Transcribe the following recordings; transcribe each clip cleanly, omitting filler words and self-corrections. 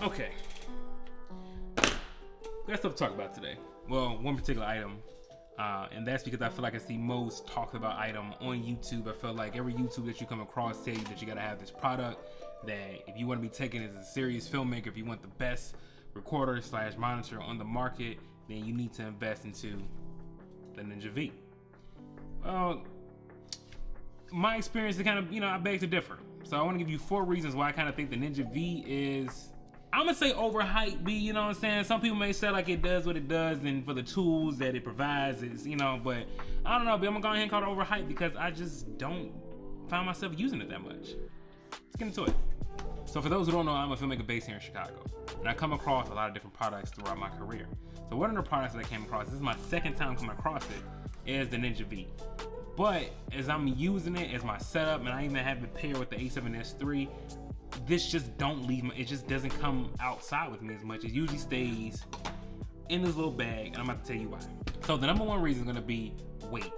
Okay. Got stuff to talk about today. Well, one particular item. And that's because I feel like it's the most talked about item on YouTube. I feel like every YouTube that you come across tells you that you gotta have this product, that if you want to be taken as a serious filmmaker, if you want the best recorder / monitor on the market, then you need to invest into the Ninja V. Well, my experience is kind of, I beg to differ. So I want to give you 4 reasons why I kind of think the Ninja V is, I'm gonna say overhyped, you know what I'm saying? Some people may say like it does what it does and for the tools that it provides, it's, but I don't know, but I'm gonna go ahead and call it overhyped because I just don't find myself using it that much. Let's get into it. So for those who don't know, I'm a filmmaker based here in Chicago, and I come across a lot of different products throughout my career. So one of the products that I came across, this is my second time coming across it, is the Ninja V. But as I'm using it as my setup, and I even have it paired with the A7S III, this just don't leave me, it just doesn't come outside with me as much. It usually stays in this little bag, and I'm about to tell you why. So the number 1 reason is gonna be weight.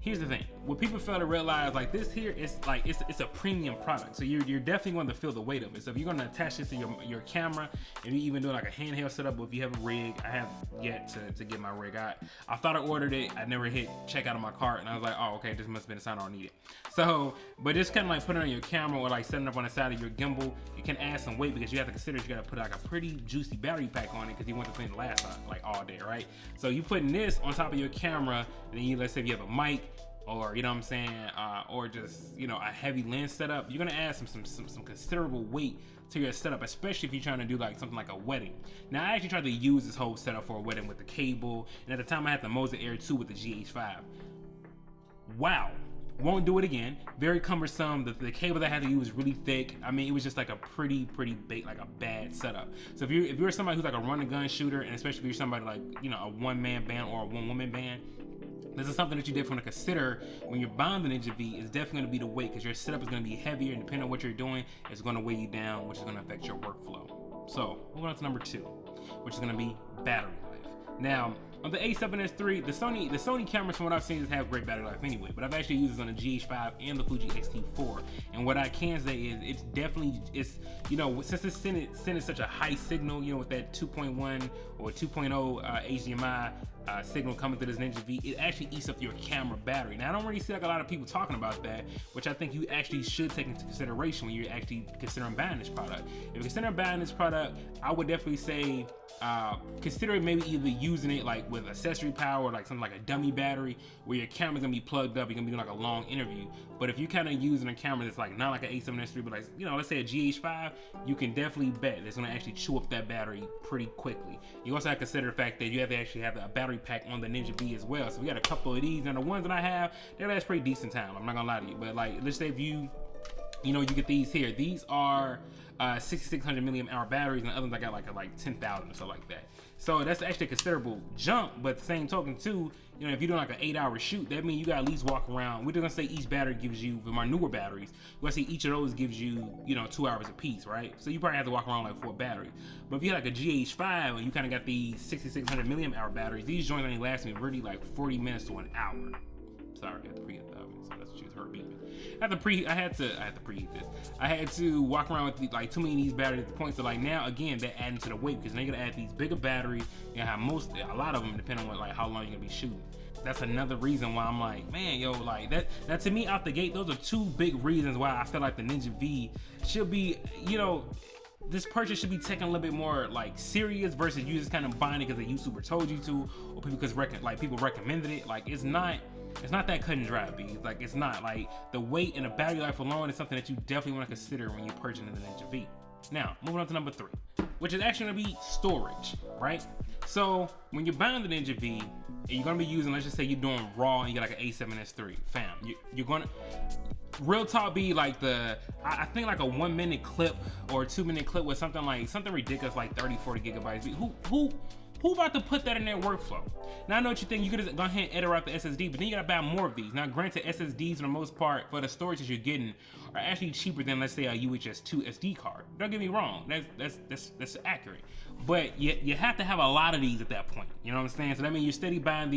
Here's the thing, what people fail to realize, like this here is like, it's a premium product. So you're definitely going to feel the weight of it. So if you're going to attach this to your camera, if you even do like a handheld setup, or if you have a rig, I have yet to get my rig out. I thought I ordered it, I never hit check out of my cart, and I was like, oh, okay, this must have been a sign I don't need it. So, but just kind of like putting it on your camera or like setting it up on the side of your gimbal, it can add some weight because you have to consider you got to put like a pretty juicy battery pack on it because you want the thing to last like all day, right? So you putting this on top of your camera, and then let's say if you have a mic, or or just a heavy lens setup, you're gonna add some considerable weight to your setup, especially if you're trying to do like something like a wedding. Now I actually tried to use this whole setup for a wedding with the cable, and at the time I had the Moza Air 2 with the GH5. Wow, won't do it again. Very cumbersome. The cable that I had to use was really thick. I mean, it was just like a pretty big, like a bad setup. So if you're somebody who's like a run and gun shooter, and especially if you're somebody like a one-man band or a one-woman band, this is something that you definitely want to consider when you're buying the Ninja V. Is definitely going to be the weight, because your setup is going to be heavier, and depending on what you're doing, it's going to weigh you down, which is going to affect your workflow. So moving on to number 2, which is going to be battery life. Now on the A7S III, the Sony cameras, from what I've seen, have great battery life anyway, but I've actually used this on the GH5 and the Fuji X-T4, and what I can say is it's definitely, since it's sending such a high signal, with that 2.1 or 2.0 HDMI signal coming through this Ninja V, it actually eats up your camera battery. Now I don't really see like a lot of people talking about that, which I think you actually should take into consideration when you're actually considering buying this product. If you're considering buying this product, I would definitely say consider maybe either using it like with accessory power, or like something like a dummy battery where your camera's gonna be plugged up, you're gonna be doing like a long interview. But if you're kind of using a camera that's like not like an A7S III, but like let's say a GH5, you can definitely bet it's gonna actually chew up that battery pretty quickly. You also have to consider the fact that you have to actually have a battery pack on the Ninja V as well. So we got a couple of these. Now the ones that I have, they last pretty decent time, I'm not gonna lie to you. But like, let's say if you get these here, these are 6600 milliamp hour batteries, and the other ones I got like 10,000 or so like that. So that's actually a considerable jump. But the same token too, if you're doing like an 8-hour shoot, that means you gotta at least walk around. We're just gonna say each battery gives you, with my newer batteries, we're gonna say each of those gives you 2 hours a piece, right? So you probably have to walk around like 4 batteries. But if you have like a GH5 and you kind of got these 6600 milliamp hour batteries, these joints only last me really like 40 minutes to an hour. Sorry, I had to preheat the oven, so that's what she was her beeping. I had to preheat this. I had to walk around with like too many of these batteries at the point. So like now again, they're adding to the weight, because now you're gonna add these bigger batteries. You have a lot of them depending on how long you're gonna be shooting. That's another reason why I'm like, man, like that to me out the gate, those are 2 big reasons why I feel like the Ninja V should be, this purchase should be taken a little bit more like serious, versus you just kind of buying it because a YouTuber told you to, or people recommended it. Like it's not that cut and dry, B. Like it's not like the weight and the battery life alone is something that you definitely want to consider when you're purchasing the Ninja V. Now moving on to number 3, which is actually gonna be storage, right? So when you're buying the Ninja V, and you're gonna be using, let's just say you're doing RAW and you got like an A7S III, fam, you're gonna real talk be like I think like a 1 minute clip or a 2 minute clip with something ridiculous like 30-40 gigabytes. Who Who about to put that in their workflow? Now I know what you think, you could just go ahead and edit out the SSD, but then you gotta buy more of these. Now granted, SSDs for the most part, for the storage that you're getting, are actually cheaper than, let's say, a UHS 2 SD card. Don't get me wrong, that's accurate. But you have to have a lot of these at that point. You know what I'm saying? So that means you're steady buying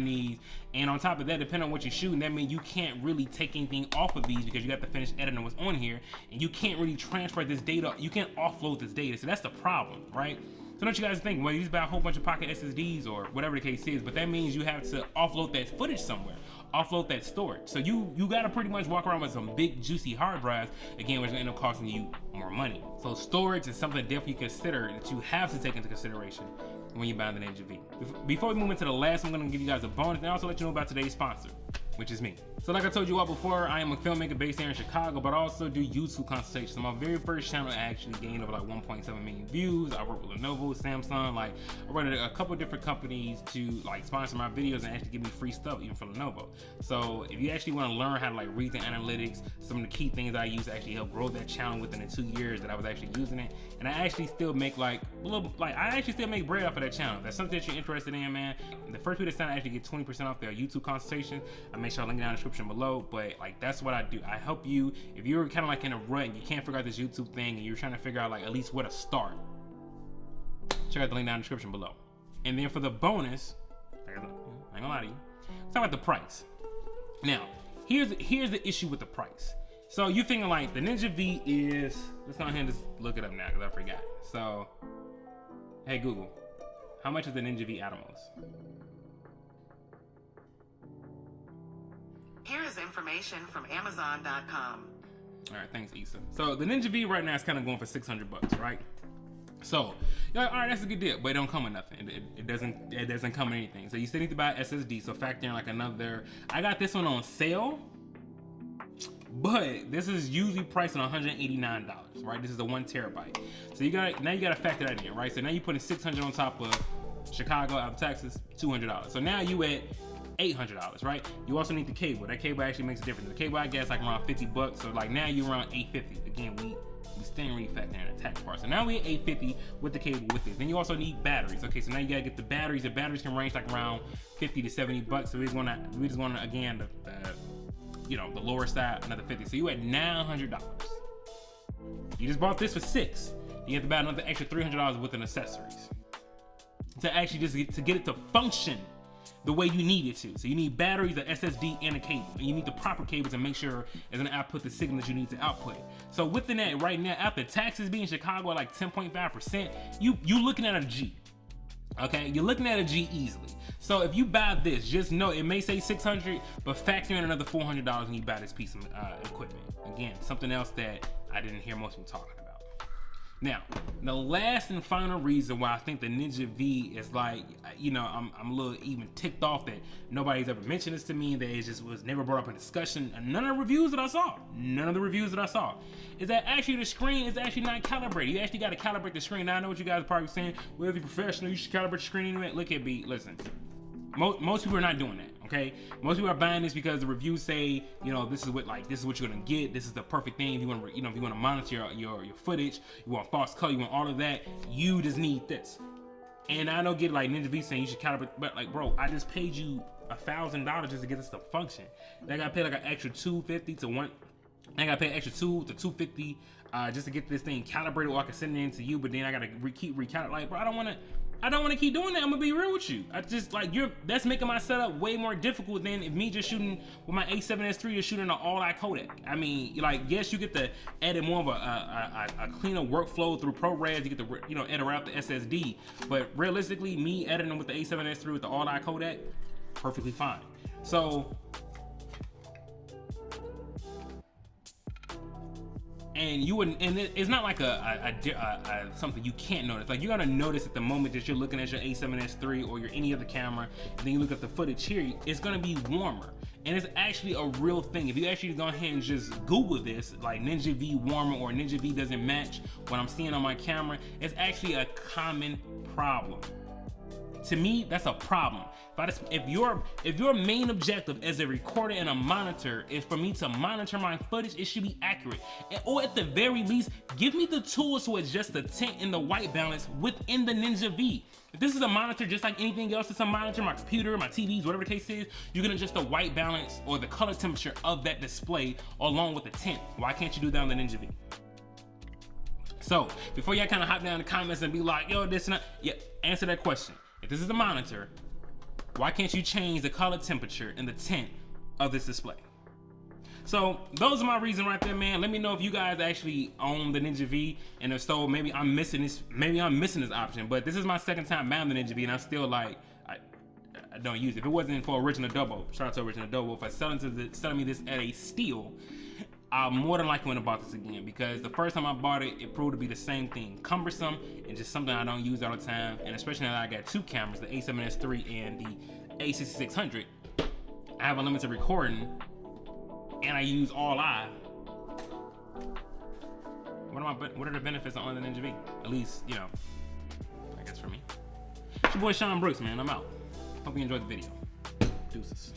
these, and on top of that, depending on what you're shooting, that means you can't really take anything off of these because you got to finish editing what's on here, and you can't really transfer this data, you can't offload this data. So that's the problem, right? So don't you guys think, well, you just buy a whole bunch of pocket SSDs or whatever the case is, but that means you have to offload that footage somewhere, offload that storage. So you gotta pretty much walk around with some big juicy hard drives, again, which is gonna end up costing you more money. So storage is something definitely consider that you have to take into consideration when you're buying the Ninja V. Before we move into the last, I'm gonna give you guys a bonus and also let you know about today's sponsor, which is me. So like I told you all before, I am a filmmaker based here in Chicago, but I also do YouTube consultations. So my very first channel actually gained over like 1.7 million views. I work with Lenovo, Samsung, like I work at a couple different companies to like sponsor my videos and actually give me free stuff even for Lenovo. So if you actually want to learn how to like read the analytics, some of the key things I use to actually help grow that channel within the 2 years that I was actually using it, and I actually still make like a little, like I actually still make bread off of that channel. If that's something that you're interested in, man, the first people that sign actually get 20% off their YouTube consultation. I make sure I link it down in the description below, but like that's what I do. I help you if you're kind of like in a rut and you can't figure out this YouTube thing and you're trying to figure out like at least where to start. Check out the link down in the description below. And then for the bonus, I ain't gonna lie to you, let's talk about the price. Now, here's the issue with the price. So you're thinking like the Ninja V is, let's go ahead and just look it up now because I forgot. So, hey Google, how much is the Ninja V atomos? Here is information from Amazon.com. All right, thanks, Issa. So the Ninja V right now is kind of going for $600, right? So you're like, all right, that's a good deal, but it don't come with nothing. It doesn't come with anything. So you still need to buy SSD. So factor in like another. I got this one on sale, but this is usually priced at $189, right? This is the 1 terabyte. So you gotta factor that in, right? So now you're putting $600 on top of Chicago out of Texas, $200. So now you at $800, right? You also need the cable. That cable actually makes a difference. The cable I guess like around $50, so like now you're around $850. Again, we still really factor in the tax part. So now we're at $850 with the cable with this. Then you also need batteries. Okay, so now you gotta get the batteries. The batteries can range like around $50 to $70. So we just wanna again the lower side another $50. So you at $900. You just bought this for $600. You have to buy another extra $300 with an accessories to actually just to get it to function the way you need it to. So you need batteries, the SSD, and a cable. And you need the proper cable to make sure it's gonna output the signal that you need to output. So within that right now, after taxes being Chicago at like 10.5%, you looking at a G. Okay, you're looking at a G easily. So if you buy this, just know it may say $600, but factor in another $400 when you buy this piece of equipment. Again, something else that I didn't hear most people talking about. Now, the last and final reason why I think the Ninja V is like, I'm a little even ticked off that nobody's ever mentioned this to me, that it just was never brought up in discussion, and none of the reviews that I saw, is that actually the screen is actually not calibrated. You actually got to calibrate the screen. Now I know what you guys are probably saying, well, if you're professional, you should calibrate the screen anyway. Look at me, listen. Most people are not doing that, okay? Most people are buying this because the reviews say, this is what you're gonna get. This is the perfect thing. If you want to, monitor your footage, you want false color, you want all of that. You just need this. And I don't get like Ninja V saying you should calibrate, but like, bro, I just paid you $1,000 just to get this to function. Then I gotta pay like an extra $250 to one. I gotta pay extra $200 to $250 just to get this thing calibrated, or I can send it in to you. But then I gotta keep recalibrating. Like, bro, I don't want to keep doing that. I'm gonna be real with you. I just like that's making my setup way more difficult than if me just shooting with my A7S III or shooting an all-eye Kodak. I mean, like, yes, you get to edit more of a cleaner workflow through ProRes. You get to edit out the SSD, but realistically, me editing with the A7S III with the all-eye Kodak, perfectly fine. So. And it's not like a something you can't notice. Like, you're gonna notice at the moment that you're looking at your A7S III or your any other camera, and then you look at the footage here, it's gonna be warmer. And it's actually a real thing. If you actually go ahead and just Google this, like Ninja V warmer or Ninja V doesn't match what I'm seeing on my camera, it's actually a common problem. To me, that's a problem. If your main objective as a recorder and a monitor is for me to monitor my footage, it should be accurate. Or at the very least, give me the tools to adjust the tint and the white balance within the Ninja V. If this is a monitor just like anything else, it's a monitor, my computer, my TVs, whatever the case is, you can adjust the white balance or the color temperature of that display along with the tint. Why can't you do that on the Ninja V? So, before y'all kind of hop down in the comments and be like, yo, this and that, yeah, answer that question. If this is a monitor, why can't you change the color temperature and the tint of this display? So, those are my reasons right there, man. Let me know if you guys actually own the Ninja V, and if so, maybe I'm missing this option. But this is my second time buying the Ninja V, and I'm still like, I don't use it. If it wasn't for Original Double, shout out to Original Double, if I selling me this at a steal, I more than likely wouldn't have bought this again, because the first time I bought it, it proved to be the same thing, cumbersome and just something I don't use all the time. And especially now that I got two cameras, the A7S III and the A6600, I have unlimited recording and I use all I. What are the benefits of owning the Ninja V? At least, you know, I guess for me. It's your boy Sean Brooks, man. I'm out. Hope you enjoyed the video. Deuces.